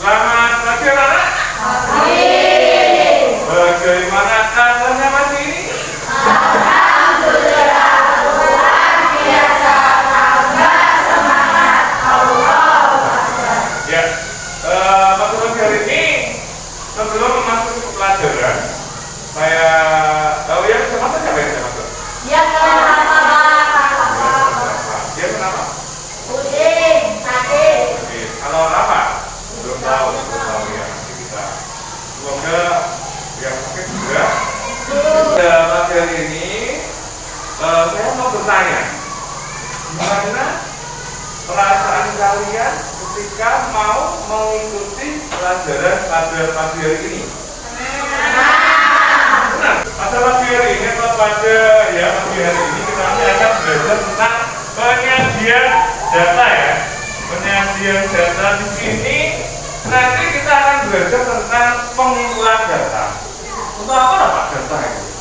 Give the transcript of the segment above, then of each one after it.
Selamat pagi anak-anak. Pagi. Bagaimana kabarnya pagi ini? Alhamdulillah luar biasa, tambah semangat. Allahu Akbar. Ya, pada pagi hari ini sebelum masuk ke pelajaran, saya tahu yang siapa saja yang saya masuk. Ya, Dia kenapa? Udin, sakit. Oke, kalau apa? Belum tahu ya. Nanti kita semoga yang sakit juga. Pagi hari ini saya mau bertanya, gimana perasaan kalian ketika mau mengikuti pelajaran pada pagi hari ini? Benar. Pada pagi hari ini atau pada pagi hari ini kita akan belajar tentang penyajian data ya. Penyajian data di sini nanti kita akan belajar tentang pengumpulan data. Untuk apa data itu?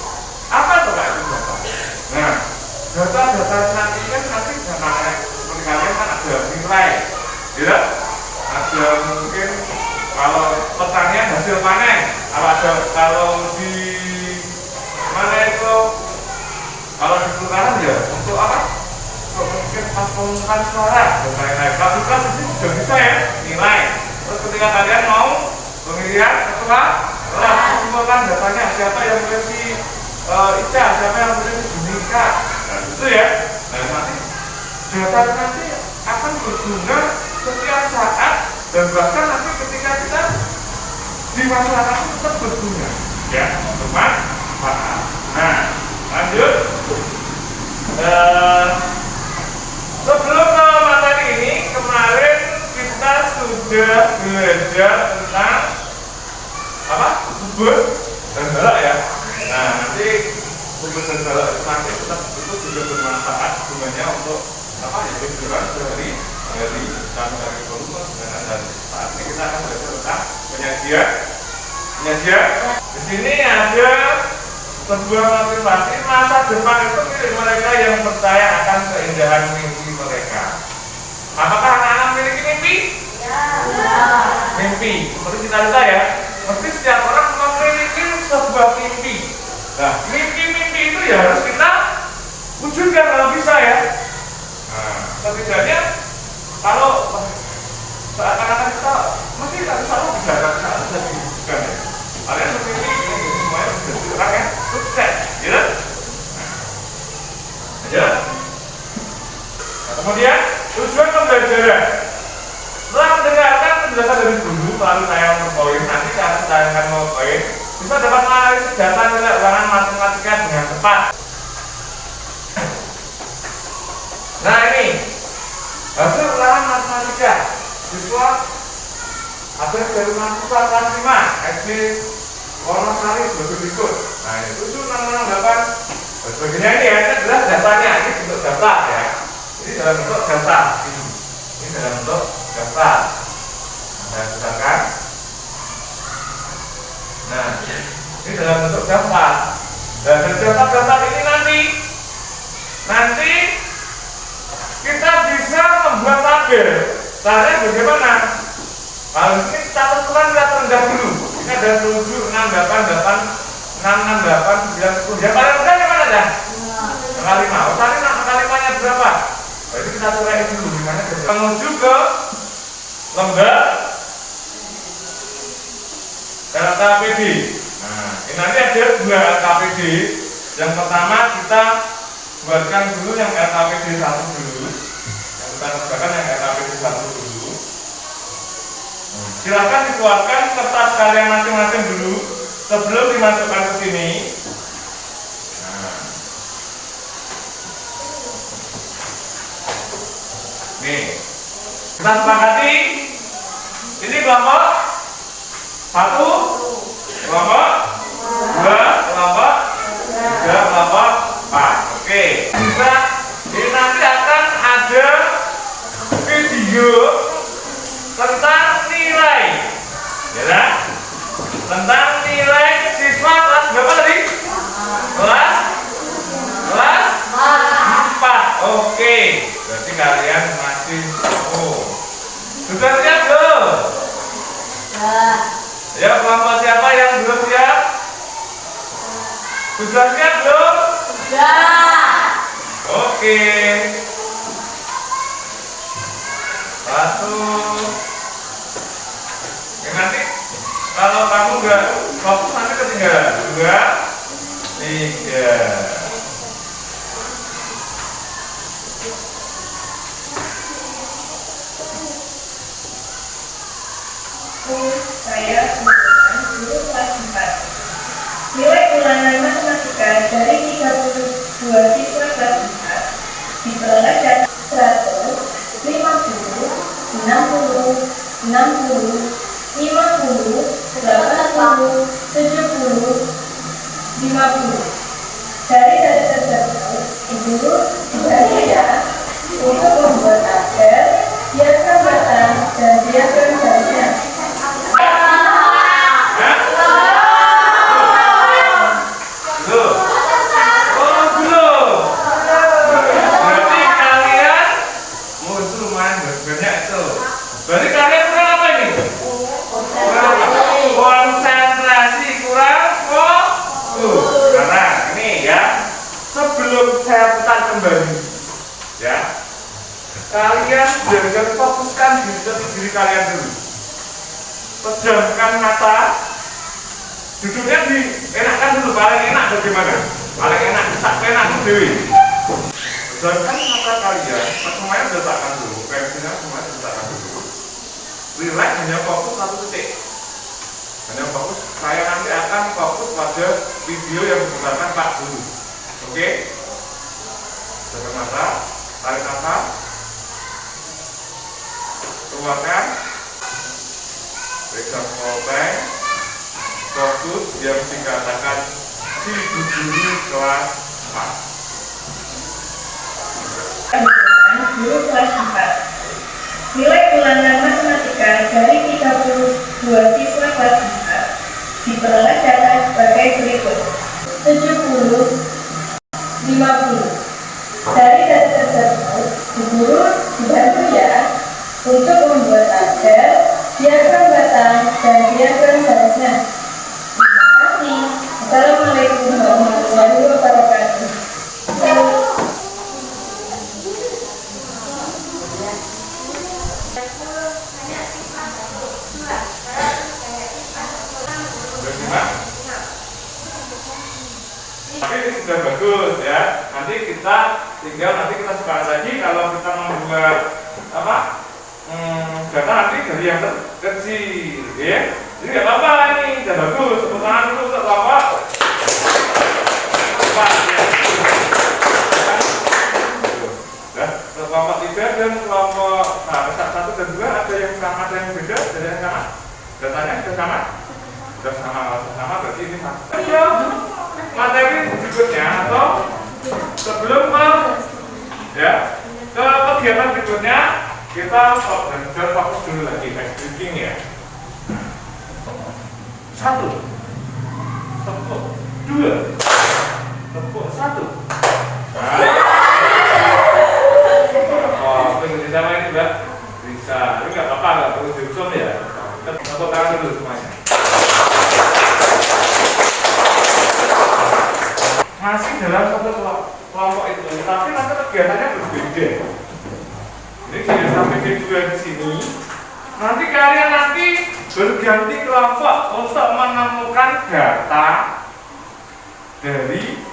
Apa itu Pak itu data? Nah, data nanti kan nanti seperti kalian kan ada nilai, tidak? Ada mungkin kalau pertanian hasil panen, kalau di mana itu, kalau di kelurahan ya untuk apa? Untuk mungkin pas pengumuman suara dan lain-lain. Kalau di sini juga bisa ya nilai. Terus ketika kalian mau pemilihan ketua, kumpulkan datanya siapa yang memiliki Ica, siapa yang memiliki Junika. Nah itu ya. Nah nanti data nanti akan berguna setiap saat dan bahkan nanti ketika kita di masyarakat itu tetap berguna ya bermanfaat. Nah lanjut. Sebelum ke materi ini kemarin kita sudah belajar tentang apa? Kubus dan balok ya. Nah nanti kubus dan balok itu nanti tetap itu juga bermanfaat gunanya untuk apa ya tujuan dari volume dan saat ini kita akan belajar tentang penyajian. Di sini ada sebuah motivasi masa depan itu milik mereka yang percaya akan keindahan mimpi mereka. Apakah anak-anak memiliki mimpi? Ya. Mimpi, seperti cita-cita ya. Mesti setiap orang memiliki sebuah mimpi. Nah, mimpi-mimpi itu ya harus kita wujudkan kalau bisa ya. Nah, setidaknya kalau seakan-akan kita mesti tak bisa diwujudkan ya. Kalian memiliki ini semuanya menjadi orang yang sukses, ya. Ya. Nah, kemudian tujuan pembelajaran. Setelah mendengarkan penjelasan dari guru, lalu saya mempoin, nanti saya akan mempoin, bisa dapat menganalisis data nilai ulangan matematika dengan tepat. Nah ini hasil ulangan matematika siswa ada dari mahasiswa kelas 5 SD Wonosari sebagai berikut. Nah ini 7668 sebagainya ini ya, ini jelas datanya, ini bentuk data ya. Ini dalam bentuk data ini dalam bentuk data. Nah misalkan nah ini dalam bentuk data. Dan data-data ini nanti kita bisa membuat tabel. Caranya bagaimana? Kalau ini kita tentukan kita rendah dulu. Ini ada 7, 6, 8, 8, 6, 6, 8, 9, 10. Yang paling rendah yang mana dah? Kali 5. Oh, tadi kali 5-nya berapa? Jadi kita coret dulu gimana kerja. Menuju ke lembar LKPD. Nah, ini nanti ada 2 LKPD. Yang pertama kita buatkan dulu yang LKPD 1 dulu. Yang kita kerjakan yang LKPD 1 dulu. Silakan dikeluarkan kertas kalian masing-masing dulu sebelum dimasukkan ke sini. Nah. Nih, kita sepakati. Ini kelompok 1, kelompok 2, kelompok 3, kelompok 4. Oke. Bisa. Ini nanti akan ada video tentang nilai, ya, tentang nilai siswa kelas berapa tadi? Kelas 4. Oke, berarti kalian masih sudah siap belum? Oke. Satu. Oke, nanti kalau kamu nggak fokus nanti ketinggalan. Dua, tiga. Saya Sudirman, guru kelas 4. Nilai ulangan matematika dari 32 siswa kelas 4 diperoleh dari 100, 50, 60, 60, 50, 80, 70, 50. Dari data tersebut, Ibu dibagi ya untuk membuat tabel, diagram batang, dan diagram garisnya. Berarti kalian kurang apa ini? Konsentrasi kurang fokus. Karena ini ya, sebelum saya putar kembali, ya, kalian jangan fokuskan diri kalian dulu. Pejamkan mata, duduknya dienakkan dulu. Paling enak bagaimana? Paling enak, tak enak dewi. Pejamkan mata kalian, semuanya letakkan dulu. Pensilnya semuanya letakkan dulu. Relax, hanya fokus satu titik. Hanya fokus, saya nanti akan fokus pada video yang diputarkan Pak Guru. Oke? Jaga mata, tarik nafas, keluarkan, pegang kopeng, fokus yang dikatakan si guru kelas 4. Guru kelas 4. Nilai ulangan matematika dari 32 siswa kelas 4 diperoleh data sebagai berikut: 70, 50. Dari data tersebut, Guru dibantu ya untuk membuat tabel, diagram batang, dan diagram garisnya. Terima kasih. Assalamualaikum warahmatullahi wabarakatuh. Tapi ini sudah bagus ya. Nanti kita sepakat lagi kalau kita membuat apa data nanti dari yang terkecil, ya. Ini nggak apa-apa ini, sudah bagus. Tepuk tangan dulu untuk kelompok. Ya. Kelompok 3 dan kelompok 1 dan 2 ada yang sama, ada yang beda, ada yang sama. Datanya sudah sama. Sudah sama berarti ini sama. Materi berikutnya atau sebelum ke kegiatan berikutnya kita fokus dulu lagi breaking ya. 1 tepuk 2 tepuk 1. Bisa main juga bisa, tapi nggak apa-apa, nggak perlu diusul ya. Tepuk tangan dulu semuanya. Masih dalam satu kelompok itu, tapi nanti kegiatannya berbeda. Ini tidak sampai di sini. Nanti kalian berganti kelompok untuk menemukan data dari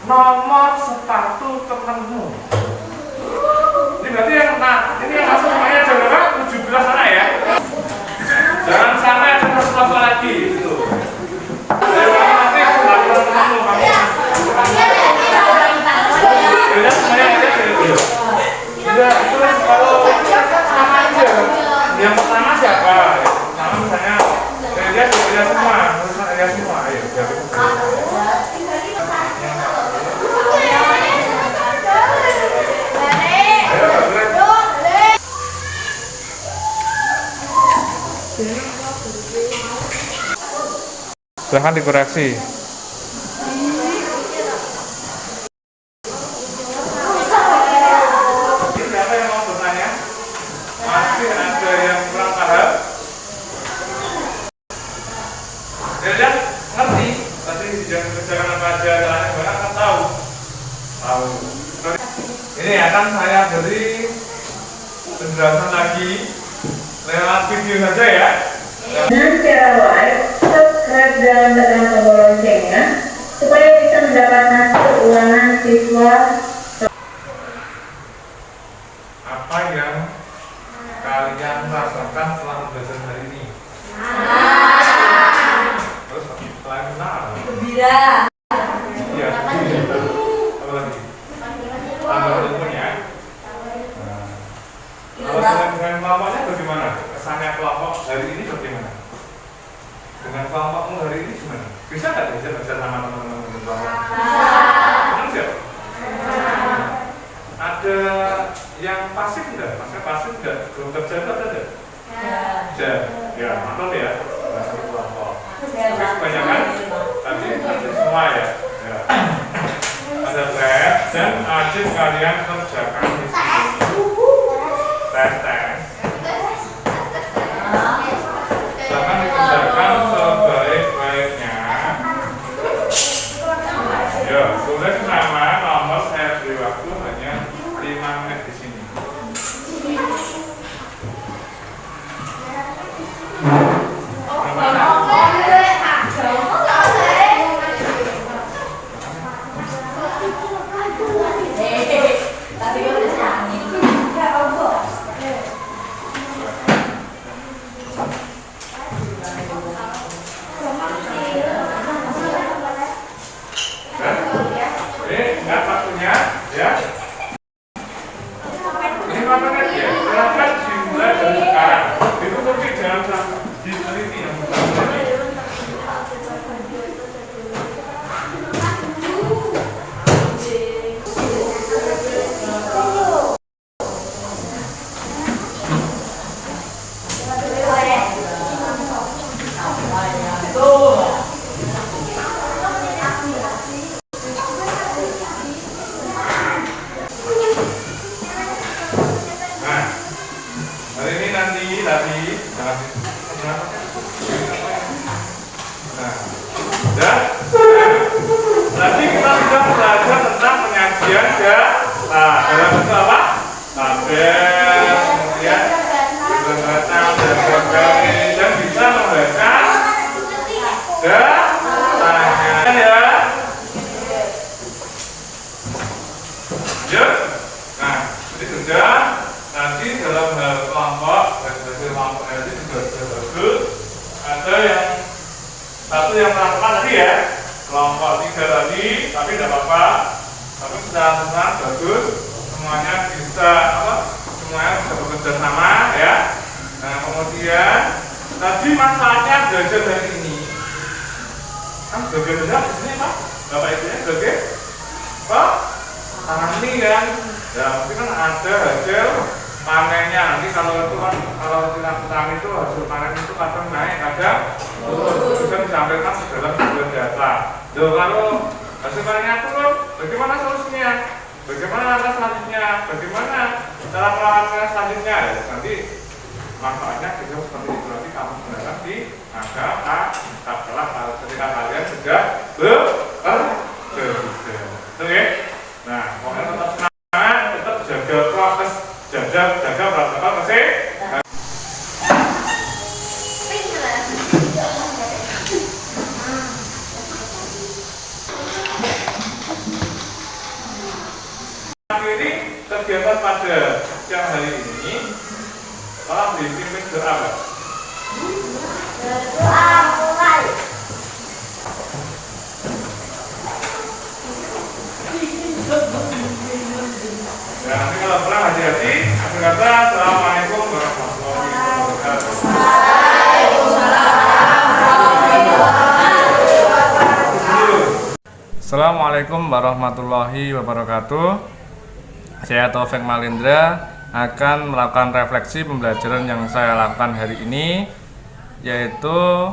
nomor sepatu temanmu. Ini berarti ini yang masuk semuanya jangan 17 sana ya. Jangan sampai ada satu kelompok lagi itu. Nanti laporan temanmu kamu. Sudah semuanya aja dulu. Sudah terus kalau sama aja. Yang pertama siapa? Pertama misalnya dia semua, dia semua. Ayo, silahkan dikoreksi. Siapa yang mau bertanya? Masih ada yang kurang paham? Kalian ngerti? Tadi jangan kerjakan apa aja, kalian kan tahu. Ini akan saya beri penjelasan lagi lewat video saja ya. Dengan cara like, subscribe dan tekan tombol loncengnya supaya bisa mendapatkan keulangan siswa. Apa yang kalian rasakan setelah belajar hari ini? Terus selain kenal? Gembira. Iya. Apa lagi? Tambah ilmu ya. Kalau dengan kelompoknya bagaimana? Kesannya kelompok hari ini bagaimana? Dengan kelompokmu hari ini gimana? Bisa nggak belajar sama teman-teman di kelompok? Senang nggak? Ada yang pasif nggak? Maksudnya pasif nggak? Belum kerja itu ada nggak? Ada. Ya, mantap ya. Masuk kelompok. Tapi kebanyakan tadi semua ya. Ya. Ada tes dan wajib kalian kerjakan di sini. Tes. Silahkan dikerjakan sebaik-baiknya. Ya, tulis nama, nomor, saya beri waktu hanya 5 menit di sini. Ingat waktunya, ya. Ini apa ya? Silahkan dimulai dari sekarang. Itu mungkin jangan diteliti yang pertama. Hari ini tadi tadi kita sudah belajar tentang penyajian ya. Nah, dalam bentuk apa? Tabel, kemudian membaca dan berbagai dan bisa membaca tanya ya. Lanjut. Nah, jadi sudah. Nanti dalam hal kelompok dan hasil kelompok nanti sudah bagus. Ada yang satu yang melakukan tadi ya, kelompok 3 tadi, tapi tidak apa-apa. Tapi secara besar bagus, semuanya bisa semuanya bisa bekerja sama ya. Nah kemudian tadi manfaatnya belajar hari ini. Kan bagian besar di sini apa? Bapak ibunya sebagai apa? Tani kan. Ya mungkin kan ada hasil panennya. Nanti kalau itu kan kalau tingkat petani itu hasil panen itu kadang naik, kadang turun. Bisa disampaikan ke dalam sebuah data. Kalau hasil panennya turun, bagaimana solusinya? Bagaimana langkah selanjutnya? Bagaimana cara melakukan selanjutnya? Ya, nanti manfaatnya bisa seperti itu. Nanti kamu gunakan di setelah ketika kalian sudah bekerja. Oke? Nah, pokoknya tetap semangat, tetap jaga prokes, jaga protokol kesehatan. Akhiri kegiatan pada siang hari ini, tolong dipimpin doa. Berdoa mulai. Ya, nanti kalau pulang hati-hati. Akhir kata, assalamualaikum warahmatullahi wabarakatuh. Assalamualaikum warahmatullahi wabarakatuh. Saya Taufik Malindra akan melakukan refleksi pembelajaran yang saya lakukan hari ini, yaitu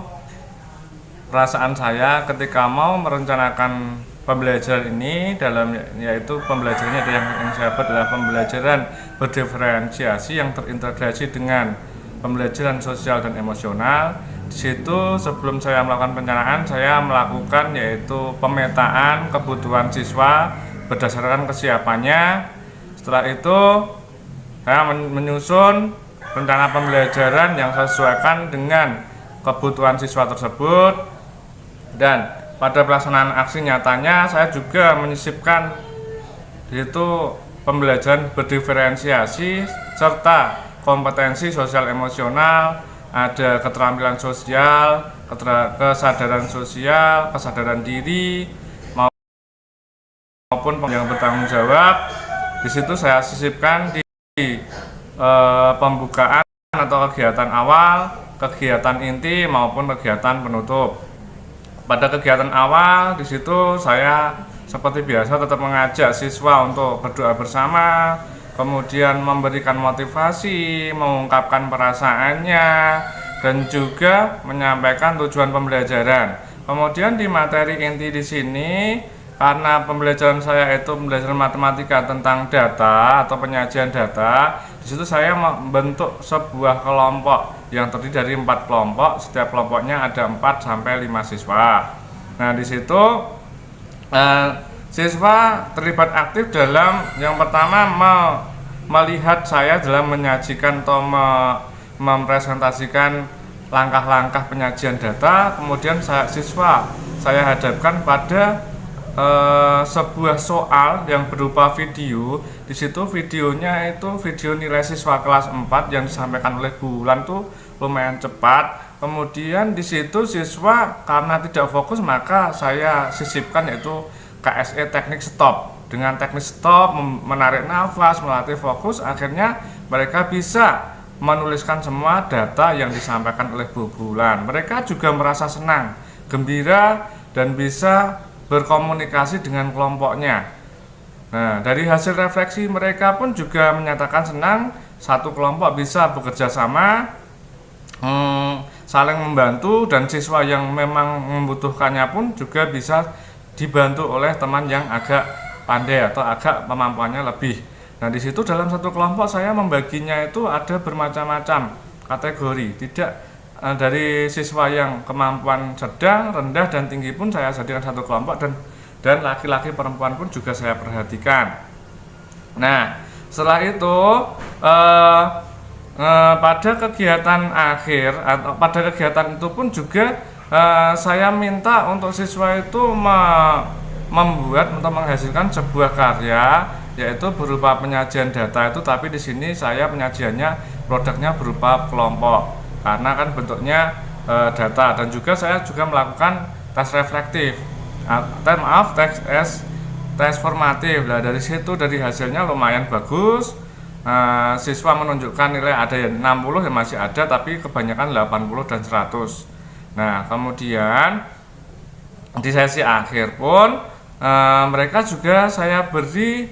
perasaan saya ketika mau merencanakan pembelajaran ini yaitu pembelajarannya yang saya buat adalah pembelajaran berdiferensiasi yang terintegrasi dengan pembelajaran sosial dan emosional. Di situ sebelum saya melakukan perencanaan, saya melakukan yaitu pemetaan kebutuhan siswa berdasarkan kesiapannya. Setelah itu saya menyusun rencana pembelajaran yang sesuaikan dengan kebutuhan siswa tersebut, dan pada pelaksanaan aksi nyatanya saya juga menyisipkan yaitu pembelajaran berdiferensiasi serta kompetensi sosial emosional, ada keterampilan sosial, kesadaran sosial, kesadaran diri maupun yang bertanggung jawab. Di situ saya sisipkan di pembukaan atau kegiatan awal, kegiatan inti maupun kegiatan penutup. Pada kegiatan awal di situ saya seperti biasa tetap mengajak siswa untuk berdoa bersama, kemudian memberikan motivasi, mengungkapkan perasaannya, dan juga menyampaikan tujuan pembelajaran. Kemudian di materi inti di sini, karena pembelajaran saya itu pembelajaran matematika tentang data atau penyajian data, di situ saya membentuk sebuah kelompok yang terdiri dari 4 kelompok. Setiap kelompoknya ada 4 sampai 5 siswa. Nah, di situ siswa terlibat aktif dalam yang pertama melihat saya dalam menyajikan atau mempresentasikan langkah-langkah penyajian data. Kemudian saya hadapkan pada sebuah soal yang berupa video. Di situ videonya itu video nilai siswa kelas 4 yang disampaikan oleh Bu Wulan tuh lumayan cepat. Kemudian di situ siswa karena tidak fokus, maka saya sisipkan yaitu KSE teknik stop. Dengan teknik stop, menarik nafas, melatih fokus, akhirnya mereka bisa menuliskan semua data yang disampaikan oleh Bu Wulan. Mereka juga merasa senang, gembira, dan bisa berkomunikasi dengan kelompoknya. Nah, dari hasil refleksi mereka pun juga menyatakan senang satu kelompok bisa bekerja sama, saling membantu, dan siswa yang memang membutuhkannya pun juga bisa dibantu oleh teman yang agak pandai atau agak kemampuannya lebih. Nah, di situ dalam satu kelompok saya membaginya itu ada bermacam-macam kategori. Tidak dari siswa yang kemampuan sedang, rendah, dan tinggi pun saya jadikan satu kelompok, dan laki-laki perempuan pun juga saya perhatikan. Nah, setelah itu pada kegiatan akhir atau pada kegiatan itu pun juga saya minta untuk siswa itu membuat atau menghasilkan sebuah karya, yaitu berupa penyajian data itu, tapi di sini saya penyajiannya produknya berupa kelompok karena kan bentuknya data, dan juga saya juga melakukan tes reflektif, tes formatif. Nah, dari situ dari hasilnya lumayan bagus. Siswa menunjukkan nilai ada yang 60 yang masih ada, tapi kebanyakan 80 dan 100. Nah, kemudian di sesi akhir pun mereka juga saya beri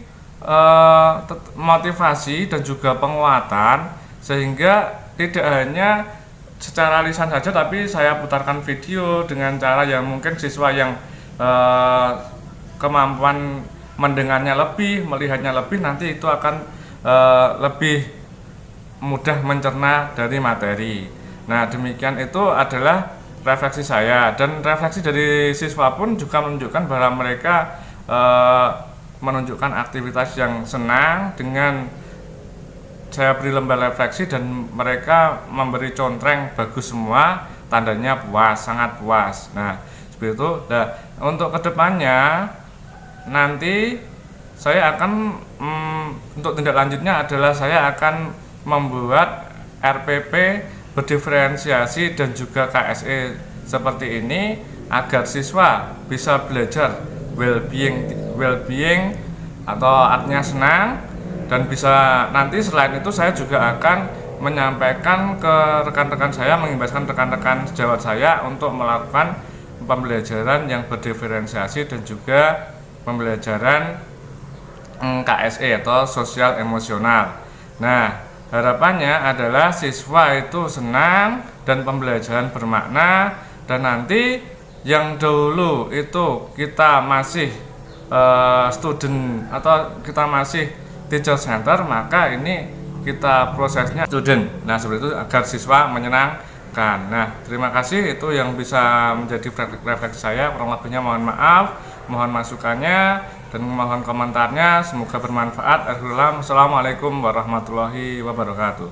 motivasi dan juga penguatan, sehingga tidak hanya secara lisan saja, tapi saya putarkan video dengan cara yang mungkin siswa yang kemampuan mendengarnya lebih, melihatnya lebih, nanti itu akan lebih mudah mencerna dari materi. Nah, demikian itu adalah refleksi saya, dan refleksi dari siswa pun juga menunjukkan bahwa mereka menunjukkan aktivitas yang senang dengan saya beri lembar refleksi, dan mereka memberi contreng bagus semua, tandanya puas, sangat puas. Nah, seperti itu. Nah, untuk kedepannya nanti saya akan untuk tindak lanjutnya adalah saya akan membuat RPP berdiferensiasi dan juga KSE seperti ini agar siswa bisa belajar well-being atau artinya senang, dan bisa nanti selain itu saya juga akan menyampaikan ke rekan-rekan saya, mengimbaskan rekan-rekan sejawat saya untuk melakukan pembelajaran yang berdiferensiasi dan juga pembelajaran KSE atau sosial emosional. Nah, harapannya adalah siswa itu senang dan pembelajaran bermakna, dan nanti yang dulu itu kita masih student atau kita masih teacher center, maka ini kita prosesnya student. Nah, seperti itu agar siswa menyenangkan. Nah, terima kasih, itu yang bisa menjadi refleksi saya. Kurang lebihnya mohon maaf. Mohon masukannya dan mohon komentarnya. Semoga bermanfaat. Assalamualaikum warahmatullahi wabarakatuh.